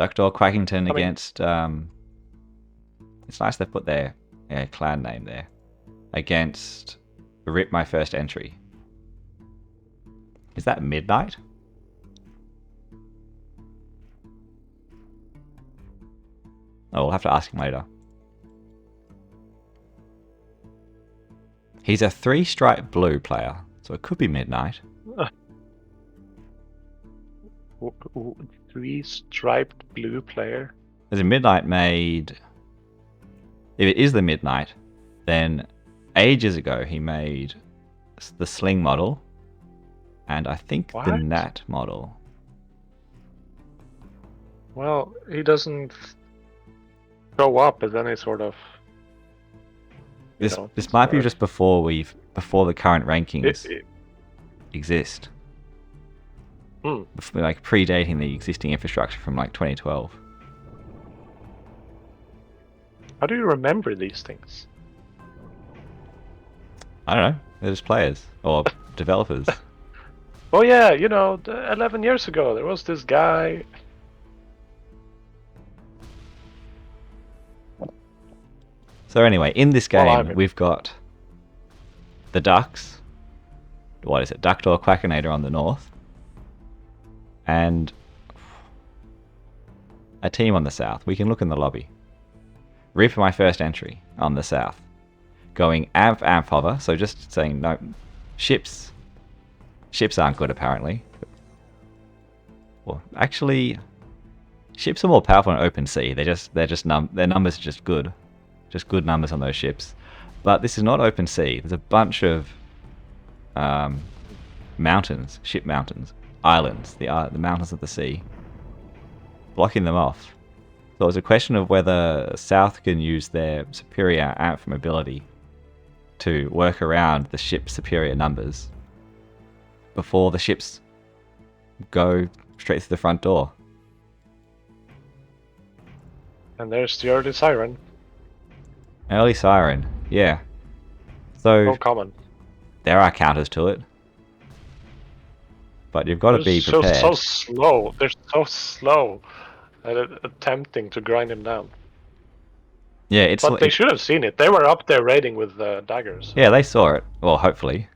Ducktor, Quackington I mean, against... it's nice they put their clan name there. Against Rip My First Entry. Is that Midnight? Oh, we'll have to ask him later. He's a 3-stripe blue player, so it could be Midnight. 3-striped blue player. There's a Midnight made... If it is the Midnight, then ages ago he made the Sling model, and I think the What? Nat model. Well, he doesn't show up as any sort of... This might be just before the current rankings exist. Like predating the existing infrastructure from like 2012. How do you remember these things? I don't know. They're just players or developers. Oh yeah, 11 years ago there was this guy. So anyway, in this game we've got the Ducks. What is it? Ducktor, Quackinator on the north. And a team on the south. We can look in the lobby. Rip My First Entry on the south. Going amp hover, so just saying no. Ships aren't good apparently. Well, actually, ships are more powerful in open sea. Their numbers are just good. Just good numbers on those ships. But this is not open sea. There's a bunch of mountains, ship mountains, islands, the mountains of the sea, blocking them off. So it's a question of whether South can use their superior amp mobility to work around the ship's superior numbers before the ships go straight through the front door. And there's the early siren. Early siren, yeah. So No common. there are counters to it, but you've got to be prepared. So slow. They're so slow at attempting to grind him down. Yeah, but they should have seen it. They were up there raiding with daggers. Yeah, they saw it. Well, hopefully.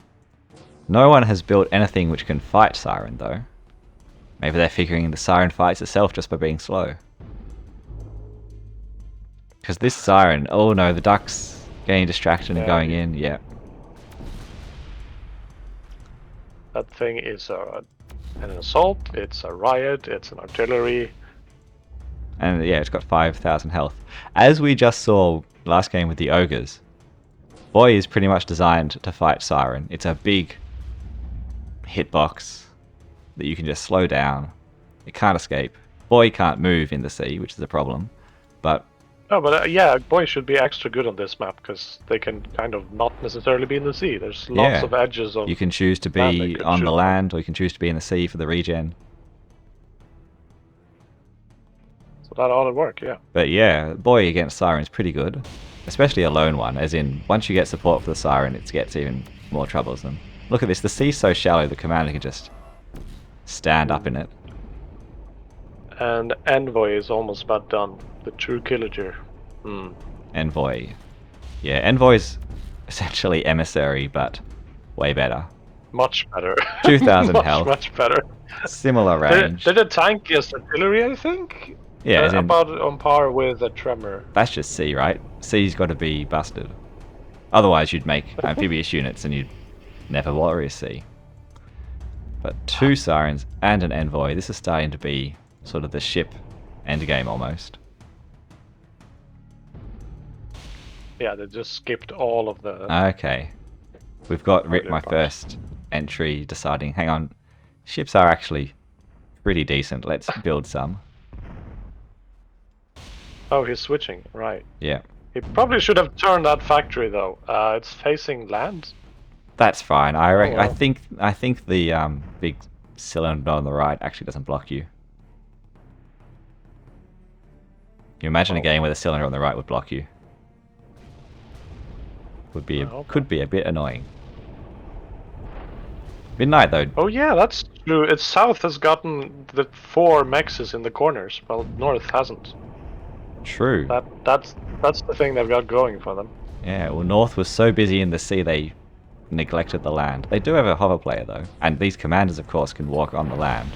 No one has built anything which can fight Siren, though. Maybe they're figuring the Siren fights itself just by being slow. Because this Siren... Oh no, the Duck's getting distracted and going in. Yeah. That thing is an assault, it's a riot, it's an artillery. And yeah, it's got 5,000 health. As we just saw last game with the Ogres, Boy is pretty much designed to fight Siren. It's a big hitbox that you can just slow down. It can't escape. Boy can't move in the sea, which is a problem. But yeah, Boy should be extra good on this map because they can kind of not necessarily be in the sea. There's lots of edges of. You can choose to be on the land, or you can choose to be in the sea for the regen. So that ought to work, yeah. But yeah, Boy against Siren is pretty good, especially a lone one. As in, once you get support for the Siren, it gets even more troublesome. Look at this. The sea's so shallow, the commander can just stand up in it. And Envoy is almost about done. The true killager. Envoy. Yeah, Envoy's essentially Emissary, but way better. Much better. 2,000 health. Much better. Similar range. They're the tankiest artillery, I think? Yeah, about on par with a Tremor. That's just C, right? C's got to be busted. Otherwise, you'd make amphibious units and you'd never worry a C. But 2 Sirens and an Envoy. This is starting to be sort of the ship endgame almost. Yeah, they just skipped all of the... Okay. We've got Rip My First Entry deciding, hang on, ships are actually pretty decent. Let's build some. Oh, he's switching, right. Yeah. He probably should have turned that factory though. It's facing land. That's fine. I think the big cylinder on the right actually doesn't block you. You imagine a game where the cylinder on the right would block you. Could be a bit annoying. Midnight, though. Oh yeah, that's true. It's south has gotten the 4 mexes in the corners, while north hasn't. True. That's the thing they've got going for them. Yeah, well, North was so busy in the sea they neglected the land. They do have a hover player, though. And these commanders, of course, can walk on the land.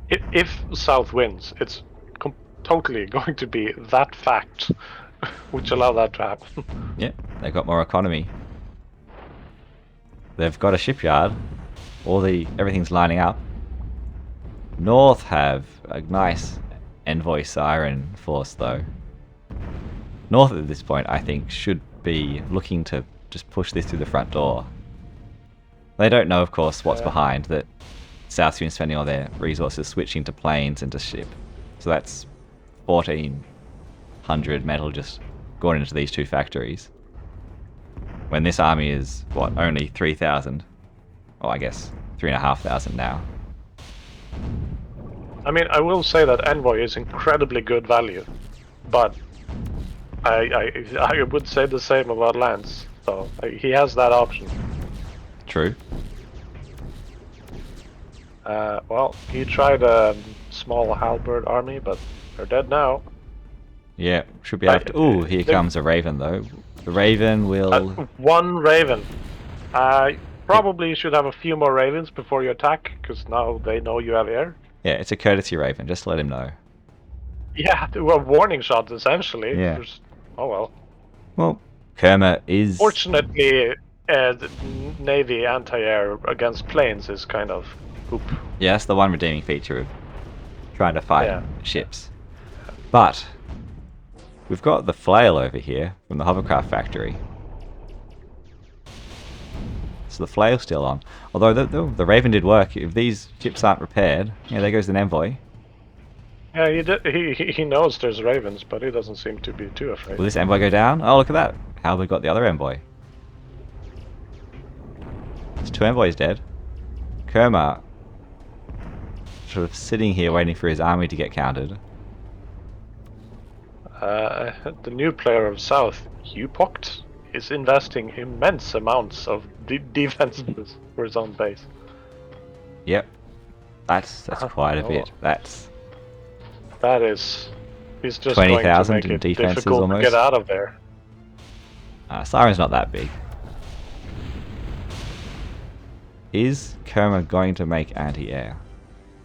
If south wins, it's totally going to be that fact which allow that to happen. Yep, they've got more economy. They've got a shipyard. Everything's lining up. North have a nice envoy siren force, though. North at this point, I think, should be looking to just push this through the front door. They don't know, of course, what's behind, that South's been spending all their resources switching to planes and to ship. So that's 1,400 metal just going into these 2 factories. When this army is, what, only 3,000? Oh, I guess 3,500 now. I mean, I will say that envoy is incredibly good value, but I would say the same about Lance. So he has that option. True. Well, he tried a small halberd army, but they're dead now. Yeah, should be able to... Ooh, here comes a Raven, though. The Raven will... 1 Raven. Probably should have a few more Ravens before you attack, because now they know you have air. Yeah, it's a courtesy Raven, just to let him know. Yeah, well, warning shots, essentially. Yeah. Oh well. Well, Kerma is... Fortunately, the Navy anti-air against planes is kind of poop. Yeah, that's the one redeeming feature of trying to fight ships. But we've got the flail over here from the hovercraft factory. So the flail's still on. Although the Raven did work. If these ships aren't repaired, yeah, there goes an envoy. Yeah, he knows there's Ravens, but he doesn't seem to be too afraid. Will this envoy go down? Oh, look at that. How have we got the other envoy? There's 2 envoys dead. Kerma sort of sitting here waiting for his army to get countered. The new player of South, Hupoct, is investing immense amounts of defenses for his own base. Yep. That's quite a bit. That is... He's just 20,000 going to in make it defenses difficult almost. to get out of there. Siren's not that big. Is Kerma going to make anti-air?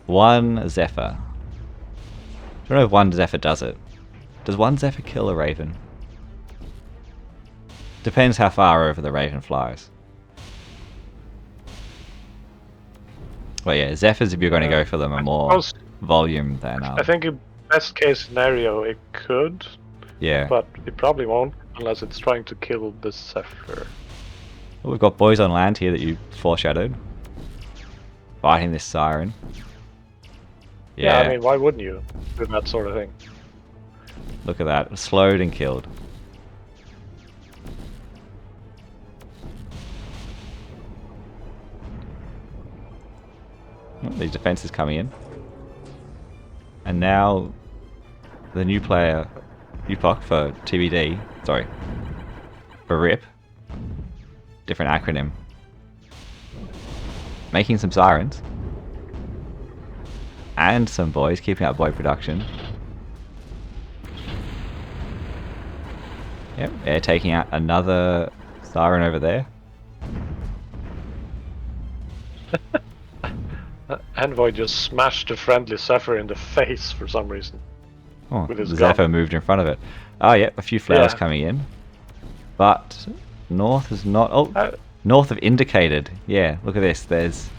1 Zephyr. I don't know if 1 Zephyr does it. Does 1 Zephyr kill a Raven? Depends how far over the Raven flies. Well, yeah, Zephyrs, if you're going to go for them, are more volume than... I think in best case scenario it could, yeah, but it probably won't unless it's trying to kill the Zephyr. Well, we've got boys on land here that you foreshadowed. Fighting this siren. Yeah, I mean, why wouldn't you do that sort of thing? Look at that. Slowed and killed. Oh, these defenses coming in. And now the new player, UPOC for TBD, sorry, for RIP, different acronym, making some sirens, and some boys, keeping up boy production. Yep, they're taking out another siren over there. Envoy just smashed a friendly Zephyr in the face for some reason. Oh, with his the gun. Zephyr moved in front of it. Oh, yeah, a few flares coming in. But North is not... Oh, North have indicated. Yeah, look at this.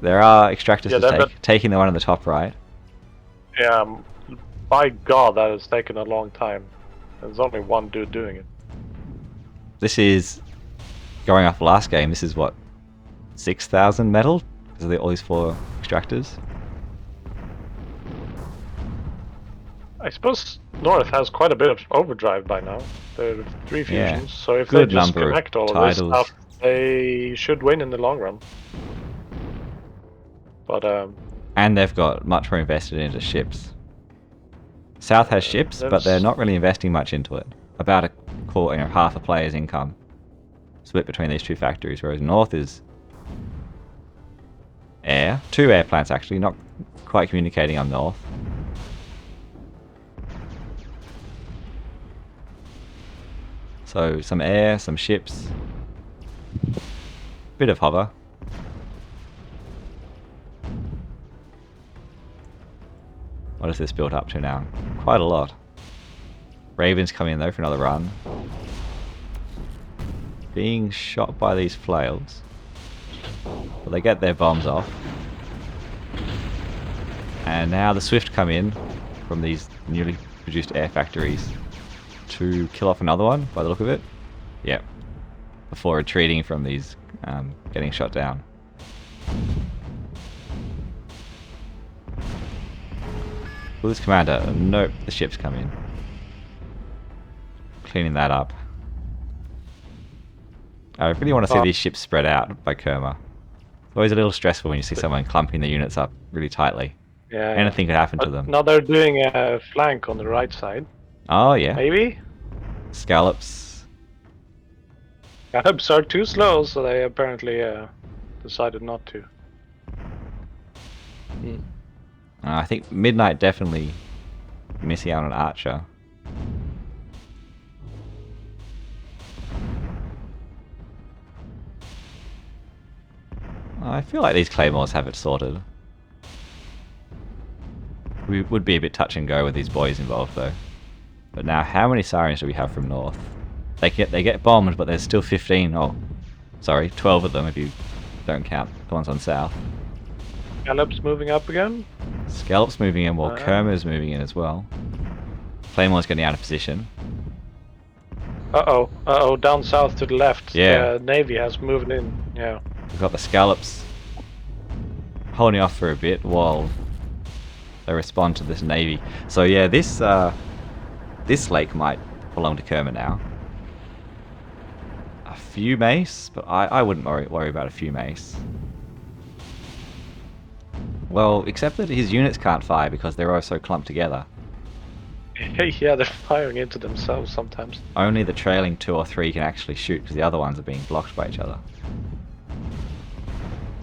There are extractors to taking the one on the top right. Yeah, by God, that has taken a long time. There's only one dude doing it. This is... Going off last game, this is what? 6,000 metal? Because of all these 4 extractors? I suppose North has quite a bit of overdrive by now. There are 3 fusions, so if they just connect all of this stuff, they should win in the long run. But and they've got much more invested into ships. South has ships, but they're not really investing much into it. about a quarter, half a player's income split between these two factories, whereas north is air. 2 air plants actually, not quite communicating on north. So some air, some ships, bit of hover. What has this built up to now? Quite a lot. Ravens come in though for another run. Being shot by these flails. But they get their bombs off. And now the Swift come in from these newly produced air factories to kill off another one, by the look of it. Yep. Before retreating from these getting shot down. Will this commander? Nope, the ships come in. Cleaning that up. I really want to see these ships spread out by Kerma. It's always a little stressful when you see someone clumping the units up really tightly. Yeah. Anything could happen to them. Now they're doing a flank on the right side. Oh yeah. Maybe? Scallops. Scallops are too slow, so they apparently decided not to. I think Midnight definitely missing out on Archer. I feel like these Claymores have it sorted. We would be a bit touch and go with these boys involved though. But now, how many Sirens do we have from north? They get bombed, but there's still 15. Oh, sorry, 12 of them if you don't count the ones on south. Scallops moving up again? Scallops moving in, while Kerma's moving in as well. Claymore's getting out of position. Uh-oh, down south to the left. Yeah. The Navy has moved in, yeah. We've got the Scallops holding off for a bit while they respond to this Navy. So yeah, this lake might belong to Kerma now. A few mace, but I wouldn't worry about a few mace. Well, except that his units can't fire because they're all so clumped together. Yeah, they're firing into themselves sometimes. Only the trailing 2 or 3 can actually shoot because the other ones are being blocked by each other.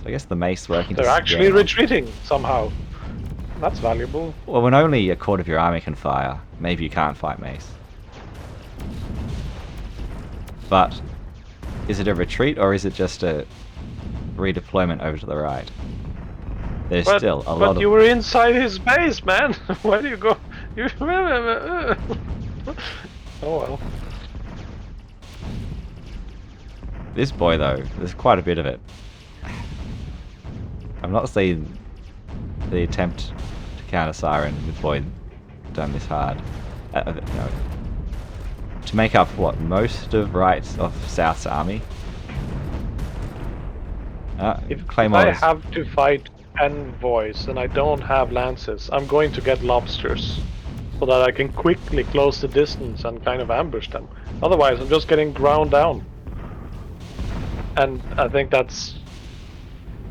So I guess the mace working. They're actually retreating somehow. That's valuable. Well, when only a quarter of your army can fire, maybe you can't fight mace. But is it a retreat or is it just a redeployment over to the right? There's still a lot of... But you were inside his base, man! Where do you go? Oh well. This boy, though, there's quite a bit of it. I'm not seeing the attempt to counter Siren with Boyd done this hard. No. To make up, what, most of South's army? If Claymore I have to fight envoys and I don't have lances, I'm going to get lobsters so that I can quickly close the distance and kind of ambush them. Otherwise, I'm just getting ground down. And I think that's,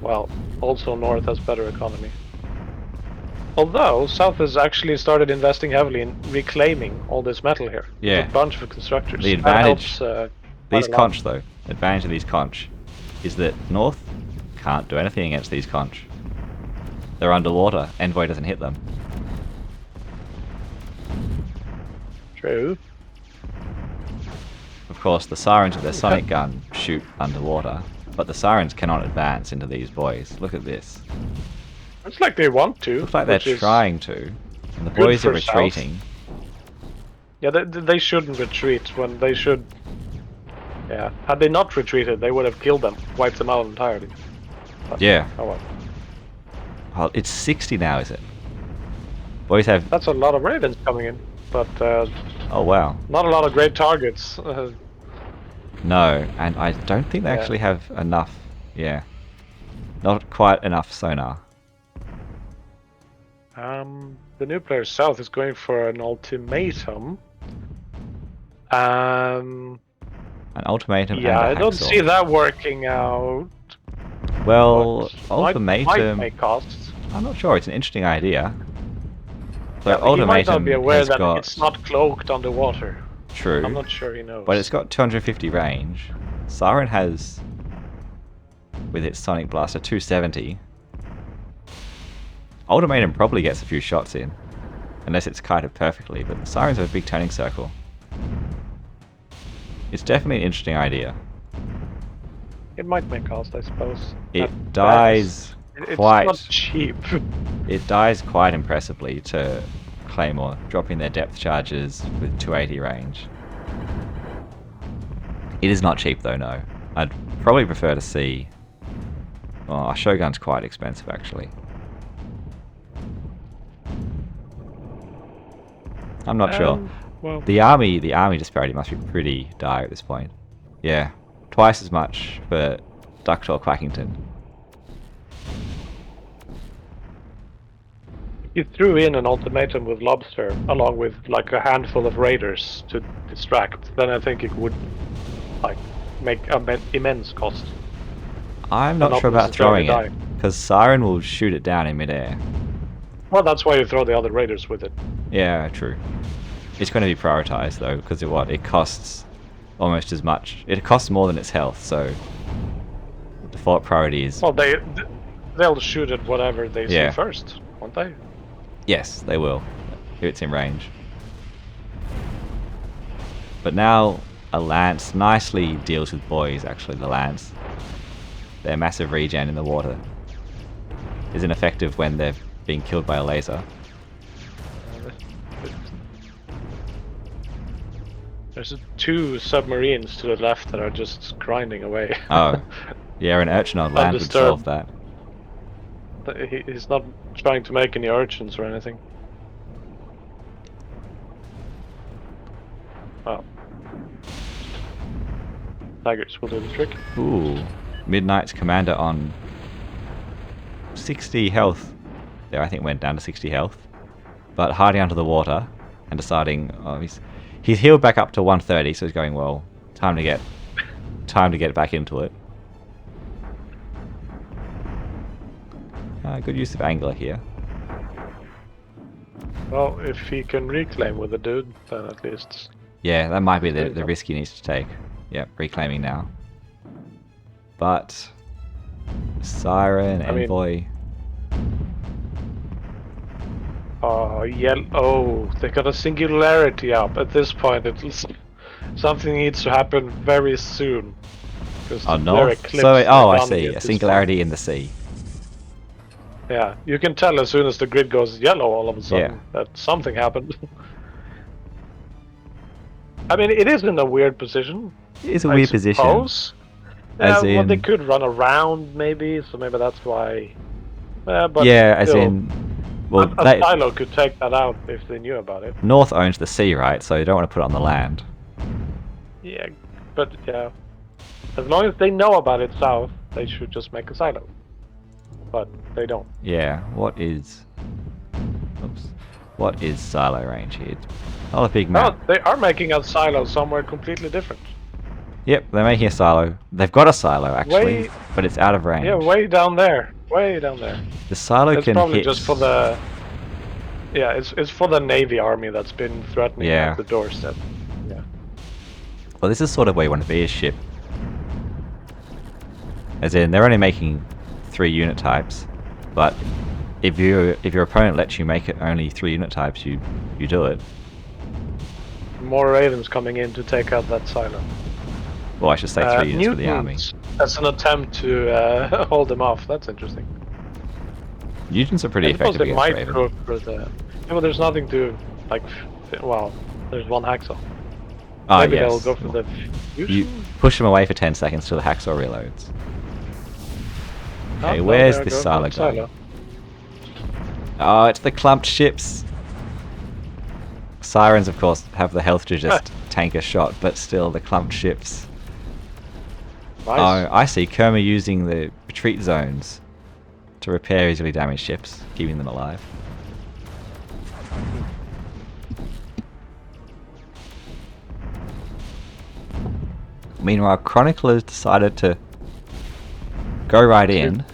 well, also North has better economy. Although South has actually started investing heavily in reclaiming all this metal here. Yeah. There's a bunch of constructors. The advantage, these quite conch though, advantage of these conch is that North can't do anything against these conch. They're underwater. Envoy doesn't hit them. True. Of course, the Sirens with their sonic gun shoot underwater, but the Sirens cannot advance into these boys. Look at this. Looks like they want to. Looks like they're trying to. And the boys are retreating. South. Yeah, they shouldn't retreat when they should. Yeah, had they not retreated, they would have killed them, wiped them out entirely. But, yeah. Oh well. Well, it's 60 now, is it? Boys have... That's a lot of Ravens coming in, but... oh, wow. Not a lot of great targets. No, and I don't think they actually have enough... Yeah. Not quite enough sonar. The new player South is going for an ultimatum. An ultimatum yeah, and a I don't hacksaw. see that working out. Well, But ultimatum... might make costs. I'm not sure, it's an interesting idea. So Yeah, but you might not ultimatum be aware has that got... it's not cloaked underwater. True. I'm not sure he knows. But it's got 250 range. Siren has, with its Sonic Blaster, 270. Ultimatum probably gets a few shots in, unless it's kited perfectly, but the Sirens have a big turning circle. It's definitely an interesting idea. It might make cost, I suppose. It dies It's quite... not cheap. It dies quite impressively to Claymore, dropping their depth charges with 280 range. It is not cheap though, no. I'd probably prefer to see... Oh, a Shogun's quite expensive actually. I'm not sure. Well, The army disparity must be pretty dire at this point. Yeah, twice as much for Ducktor Quackington. you threw in an ultimatum with Lobster, along with like a handful of raiders to distract, then I think it would like make immense cost. I'm not sure about throwing it, because Siren will shoot it down in midair. Well, that's why you throw the other raiders with it. Yeah, true. It's going to be prioritized though, because it costs almost as much. It costs more than its health, so default priority is... Well, they'll shoot at whatever they see first, won't they? Yes, they will, if it's in range. But now a Lance nicely deals with boys, actually, the Lance. Their massive regen in the water is ineffective when they're being killed by a laser. There's two submarines to the left that are just grinding away. Oh, yeah, an urchin on land would solve that. He's not trying to make any urchins or anything. Oh. Tigers will do the trick. Ooh, Midnight's commander on 60 health. There, I think went down to 60 health. But hiding under the water and deciding, oh, he's healed back up to 130, so he's going, well, time to get back into it. Good use of angler here. Well, if he can reclaim with the dude, then at least... Yeah, that might be the risk he needs to take. Yep, reclaiming now. But... Siren, Envoy... Oh, they got a singularity up. At this point, something needs to happen very soon. Oh, no. So, I see. A singularity in the sea. Yeah, you can tell as soon as the grid goes yellow all of a sudden that something happened. I mean, it is in a weird position. It is a weird position. Yeah, well, they could run around maybe, so maybe that's why. But yeah, as still, in... Well, a silo could take that out if they knew about it. North owns the sea, right? So you don't want to put it on the land. Yeah, but yeah. As long as they know about it south, they should just make a silo. But they don't. Yeah, what is silo range here? Not a big map. No, they are making a silo somewhere completely different. Yep, they're making a silo. They've got a silo actually, but it's out of range. Yeah, way down there. Way down there. The silo it's can probably hit... just for the... Yeah, it's for the Navy army that's been threatening at the doorstep. Yeah. Well, this is sort of where you want to be, a ship. As in, they're only making 3 unit types, but if your opponent lets you make it only 3 unit types, you do it. More ravens coming in to take out that silo. Well, I should say 3 units for the army. That's an attempt to hold them off. That's interesting. Mutants are pretty effective against Raven. Go for the... Yeah, well, there's nothing to like. Well, there's one hacksaw. Maybe they'll go for the fusion? You push them away for 10 seconds till the hacksaw reloads. Okay, where's this silo going? Oh, it's the clumped ships. Sirens, of course, have the health to just tank a shot, but still, the clumped ships. Nice. Oh, I see. Kerma using the retreat zones to repair easily damaged ships, keeping them alive. Meanwhile, Chronicle has decided to go right in.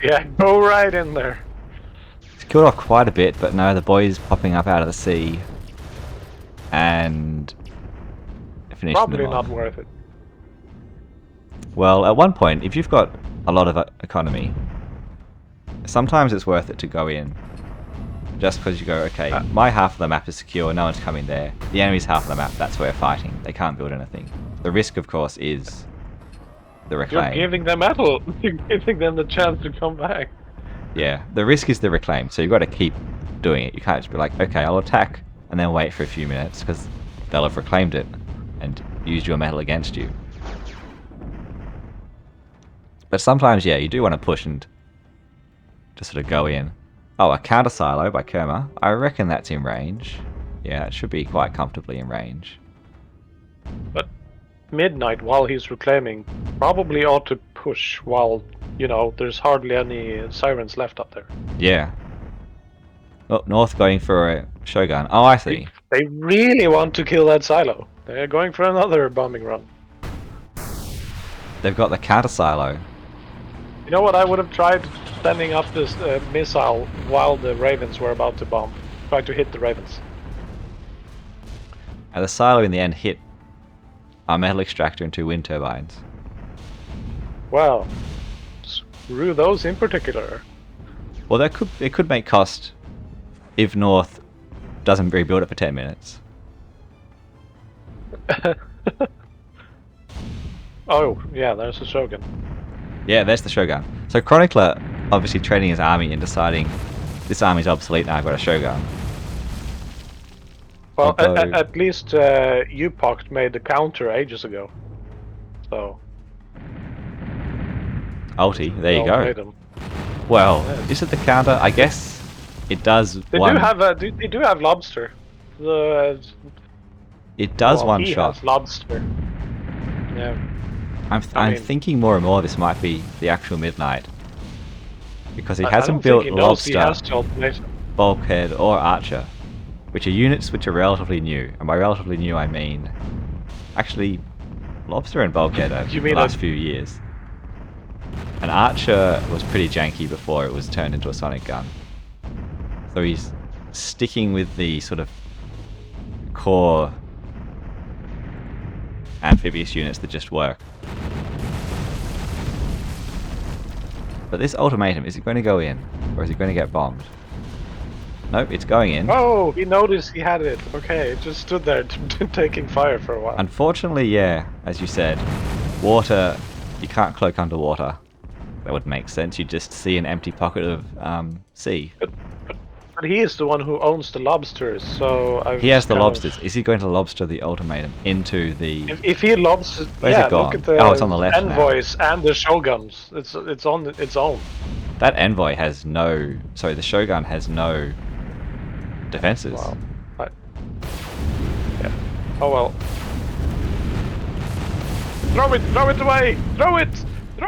Yeah, go right in there. He's killed off quite a bit, but no, the boy's popping up out of the sea. And finishing Probably them not off. worth it. Well, at one point, if you've got a lot of economy, sometimes it's worth it to go in. Just because you go, okay, my half of the map is secure, no one's coming there. The enemy's half of the map, that's where we're fighting. They can't build anything. The risk, of course, is the reclaim. You're giving them metal. You're giving them the chance to come back. Yeah, the risk is the reclaim, so you've got to keep doing it. You can't just be like, okay, I'll attack, and then wait for a few minutes, because they'll have reclaimed it and used your metal against you. But sometimes, yeah, you do want to push and just sort of go in. Oh, a counter silo by Kerma. I reckon that's in range. Yeah, it should be quite comfortably in range. But midnight, while he's reclaiming, probably ought to push while, you know, there's hardly any sirens left up there. Yeah. Oh, North going for a Shogun. Oh, I see. They really want to kill that silo. They're going for another bombing run. They've got the counter silo. You know what? I would have tried standing up this missile while the Ravens were about to bomb. Try to hit the Ravens. And the silo in the end hit our metal extractor and 2 wind turbines. Well, screw those in particular. Well, it could make cost if North doesn't rebuild it for 10 minutes. Oh, yeah, there's a Shogun. Yeah, there's the Shogun. So Chronicler obviously training his army and deciding this army's obsolete now, I've got a Shogun. Well, Although- at least UPOCT made the counter ages ago. So. Ulti, there you made go. them. Well, Yeah. is it the counter? I guess it does They one. do have they do have lobster. It does well, one he shot. has lobster. Yeah. I'm mean- thinking more and more this might be the actual Midnight. Because he I hasn't don't think built he knows he Lobster, has to alternate. Bulkhead, or Archer. Which are units which are relatively new. And by relatively new I mean... Actually, Lobster and Bulkhead are You the mean last a- few years. And Archer was pretty janky before it was turned into a sonic gun. So he's sticking with the sort of core amphibious units that just work. But this ultimatum, is it going to go in? Or is it going to get bombed? Nope, it's going in. Oh, he noticed he had it. Okay, it just stood there taking fire for a while. Unfortunately, yeah, as you said, water, you can't cloak underwater. That would make sense. You just see an empty pocket of sea. But he is the one who owns the lobsters, so He has the lobsters. Is he going to lobster the ultimatum into the... If he lobsters, Where's yeah, it gone? look at the Oh, it's on the left now. envoys and the shoguns. It's on its own. That envoy has no... Sorry, the Shogun has no defenses. Wow. Yeah. Oh well. Throw it away! Throw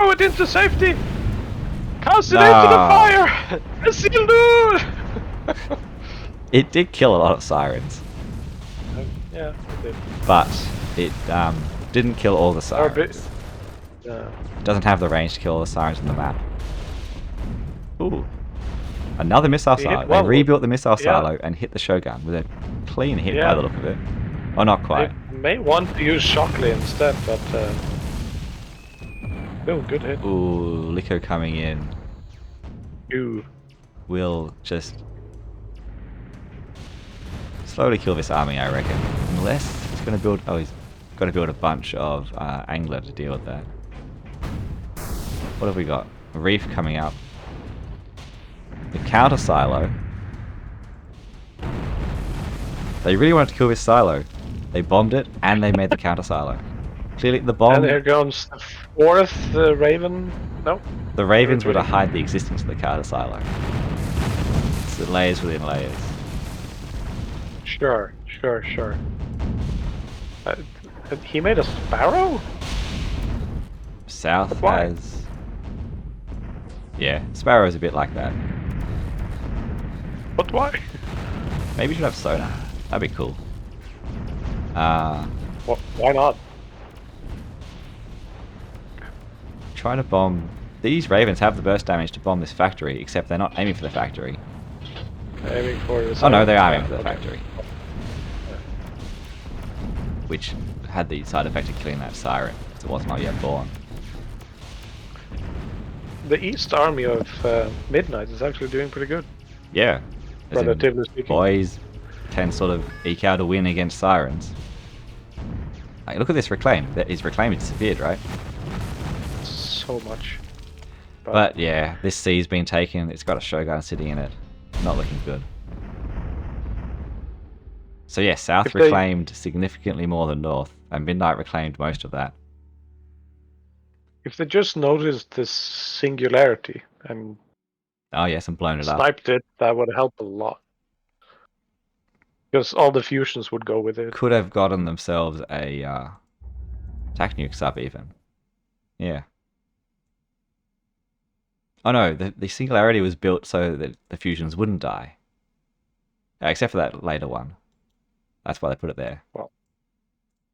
it into safety! Cast it into the Ah. fire! Isildur! It did kill a lot of sirens, Yeah, it did. but it didn't kill all the Or a bit- sirens. Yeah. Doesn't have the range to kill all the sirens on the map. Ooh. Another missile He hit silo. one They of them. rebuilt the missile Yeah. silo and hit the Shogun with a clean hit Yeah. by the look of it. Oh, not quite. They may want to use Shockley instead, but still good hit. Ooh, Lico coming in. Ooh. Will just slowly kill this army, I reckon. Unless he's going to build... Oh, he's got to build a bunch of angler to deal with that. What have we got? A reef coming up. The counter silo. They really wanted to kill this silo. They bombed it and they made the counter silo. Clearly, the bomb... And there comes the fourth Raven. No? The Ravens were to retreating. hide the existence of the counter silo. It's layers within layers. Sure. He made a sparrow? South But why? has... Yeah, Sparrow's a bit like that. But why? Maybe you should have sonar. That'd be cool. Why not? Try to bomb... These Ravens have the burst damage to bomb this factory, except they're not aiming for the factory. Aiming for the Oh no, they are yeah, aiming for the okay. factory. Which had the side effect of killing that siren, because it was not yet born. The East Army of Midnight is actually doing pretty good, Yeah. As in, relatively speaking. boys can sort of eke out a win against sirens. Like, look at this reclaim. His reclaim has disappeared, right? So much. But yeah, this C's been taken. It's got a Shogun sitting in it. Not looking good. So yeah, South If they- reclaimed significantly more than North, and Midnight reclaimed most of that. If they just noticed this singularity and Oh yes, and blown it up. sniped it, that would help a lot. Because all the fusions would go with it. Could have gotten themselves a attack nuke sub even. Yeah. Oh no, the singularity was built so that the fusions wouldn't die. Except for that later one. That's why they put it there. Well,